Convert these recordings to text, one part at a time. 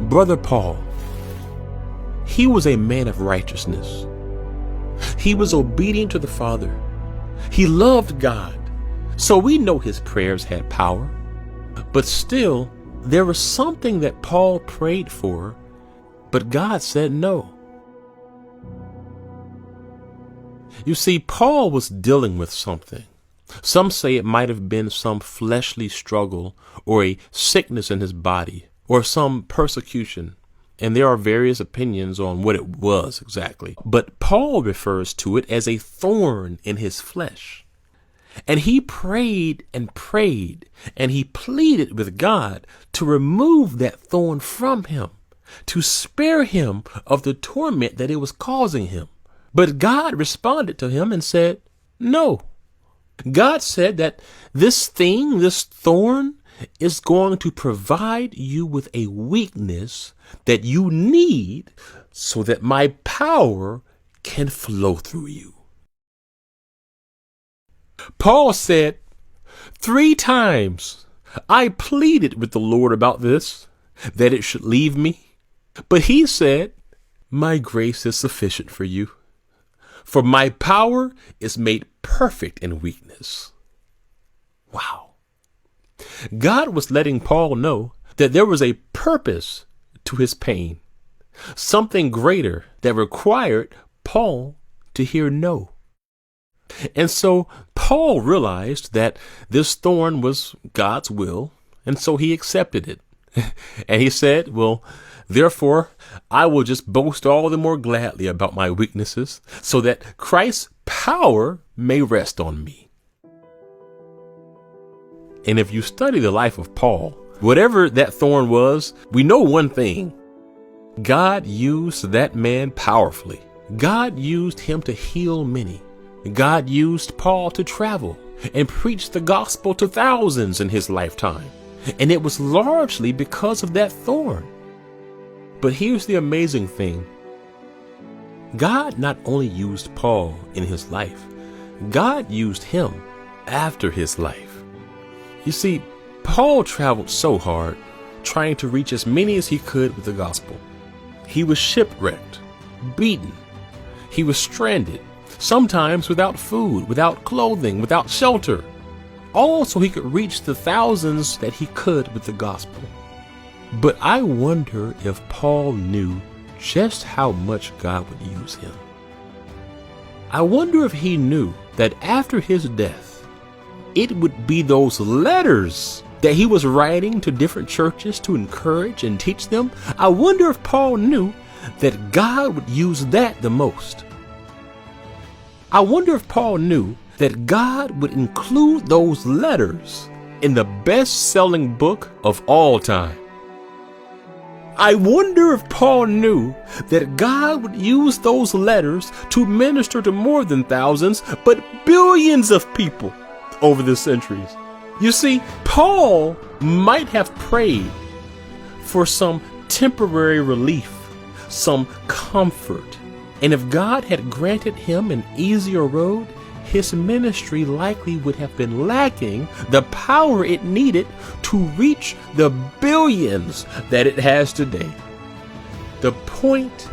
Brother Paul, he was a man of righteousness. He was obedient to the Father. He loved God. So we know his prayers had power. But still, there was something that Paul prayed for, but God said no. You see, Paul was dealing with something. Some say it might have been some fleshly struggle or a sickness in his body or some persecution. And there are various opinions on what it was exactly. But Paul refers to it as a thorn in his flesh. And he prayed and prayed, and he pleaded with God to remove that thorn from him, to spare him of the torment that it was causing him. But God responded to him and said, no. God said that this thorn, is going to provide you with a weakness that you need so that my power can flow through you. Paul said, 3 times I pleaded with the Lord about this, that it should leave me. But he said, my grace is sufficient for you, for my power is made perfect in weakness. Wow. God was letting Paul know that there was a purpose to his pain, something greater that required Paul to hear no. And so Paul realized that this thorn was God's will, and so he accepted it. And he said, well, therefore, I will just boast all the more gladly about my weaknesses, so that Christ's power may rest on me. And if you study the life of Paul, whatever that thorn was, we know one thing. God used that man powerfully. God used him to heal many. God used Paul to travel and preach the gospel to thousands in his lifetime. And it was largely because of that thorn. But here's the amazing thing. God not only used Paul in his life, God used him after his life. You see, Paul traveled so hard, trying to reach as many as he could with the gospel. He was shipwrecked, beaten. He was stranded, sometimes without food, without clothing, without shelter, all so he could reach the thousands that he could with the gospel. But I wonder if Paul knew just how much God would use him. I wonder if he knew that after his death, it would be those letters that he was writing to different churches to encourage and teach them. I wonder if Paul knew that God would use that the most. I wonder if Paul knew that God would include those letters in the best-selling book of all time. I wonder if Paul knew that God would use those letters to minister to more than thousands, but billions of people over the centuries. You see, Paul might have prayed for some temporary relief, some comfort. And if God had granted him an easier road, his ministry likely would have been lacking the power it needed to reach the billions that it has today. The point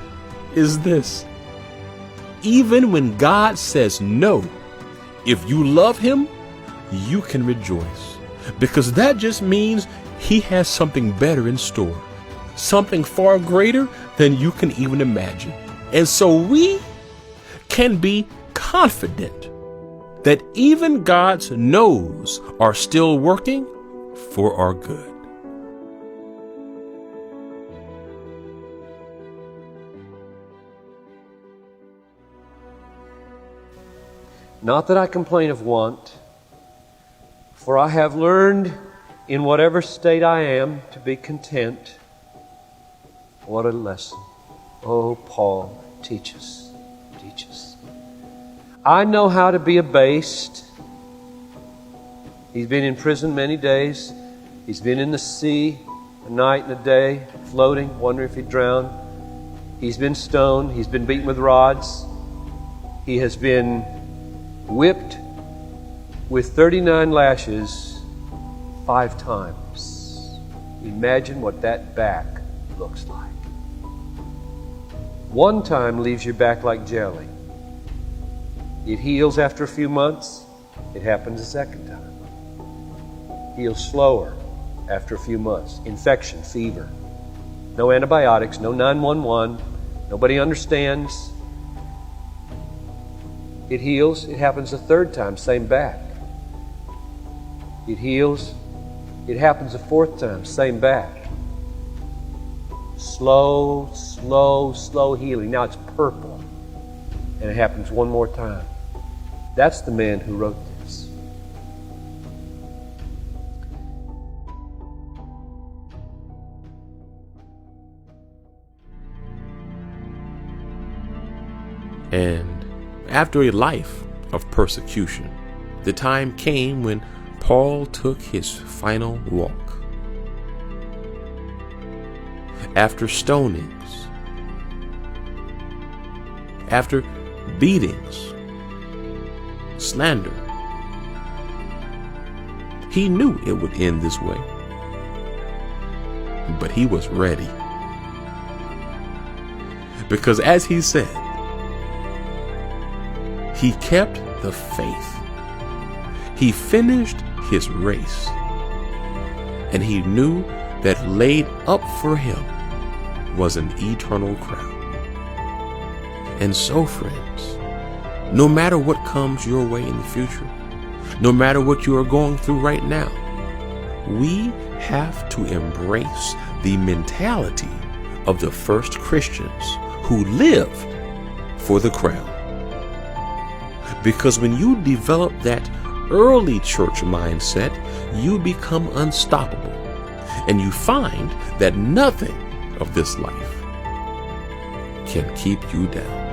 is this: even when God says no, if you love him, you can rejoice, because that just means he has something better in store, something far greater than you can even imagine. And so we can be confident that even God's no's are still working for our good. Not that I complain of want, for I have learned in whatever state I am to be content. What a lesson. Oh, Paul, teach us. Teach us. I know how to be abased. He's been in prison many days. He's been in the sea a night and a day, floating, wondering if he'd drown. He's been stoned. He's been beaten with rods. He has been whipped with 39 lashes 5 times. Imagine what that back looks like. One time leaves your back like jelly. It heals after a few months. It happens a second time. Heals slower after a few months. Infection, fever. No antibiotics, no 911. Nobody understands. It heals. It happens a third time, same back. It heals. It happens a fourth time, same back. Slow, slow, slow healing. Now it's purple. And it happens one more time. That's the man who wrote this. And after a life of persecution, the time came when Paul took his final walk. After stonings, after beatings, slander, he knew it would end this way, but he was ready. Because as he said, he kept the faith. He finished his race, and he knew that laid up for him was an eternal crown. And so, friends, no matter what comes your way in the future, no matter what you are going through right now, we have to embrace the mentality of the first Christians who lived for the crown. Because when you develop that early church mindset, you become unstoppable, and you find that nothing of this life can keep you down.